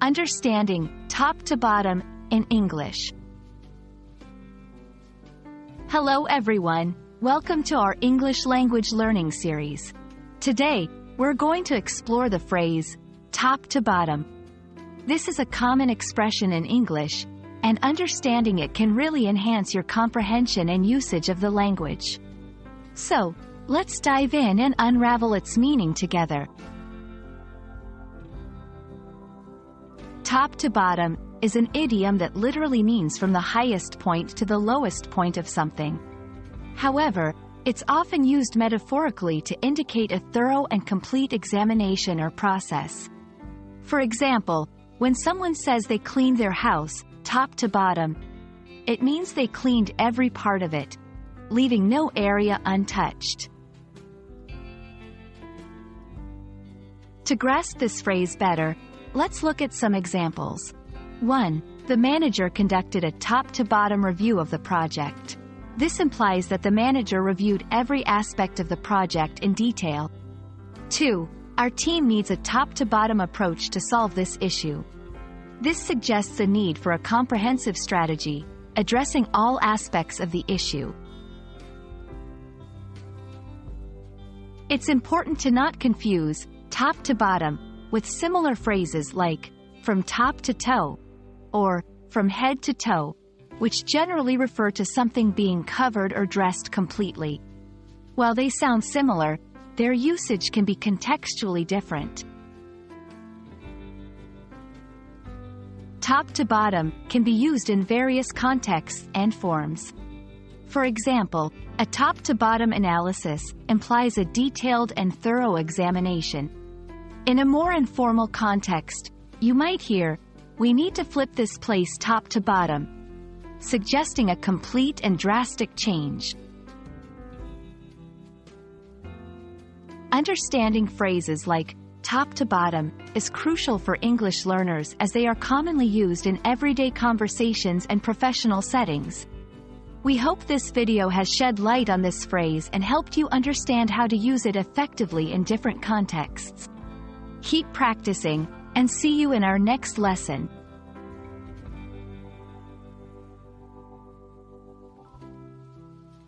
Understanding top to bottom in English. Hello everyone, welcome to our English language learning series. Today, we're going to explore the phrase, top to bottom. This is a common expression in English, and understanding it can really enhance your comprehension and usage of the language. So, let's dive in and unravel its meaning together. Top to bottom is an idiom that literally means from the highest point to the lowest point of something. However, it's often used metaphorically to indicate a thorough and complete examination or process. For example, when someone says they cleaned their house, top to bottom, it means they cleaned every part of it, leaving no area untouched. To grasp this phrase better, let's look at some examples. 1. The manager conducted a top-to-bottom review of the project. This implies that the manager reviewed every aspect of the project in detail. 2. Our team needs a top-to-bottom approach to solve this issue. This suggests a need for a comprehensive strategy, addressing all aspects of the issue. It's important to not confuse top to bottom with similar phrases like from top to toe or from head to toe, which generally refer to something being covered or dressed completely. While they sound similar, their usage can be contextually different. Top to bottom can be used in various contexts and forms. For example, a top-to-bottom analysis implies a detailed and thorough examination. In a more informal context, you might hear, "We need to flip this place top to bottom," suggesting a complete and drastic change. Understanding phrases like top to bottom is crucial for English learners as they are commonly used in everyday conversations and professional settings. We hope this video has shed light on this phrase and helped you understand how to use it effectively in different contexts. Keep practicing, and see you in our next lesson.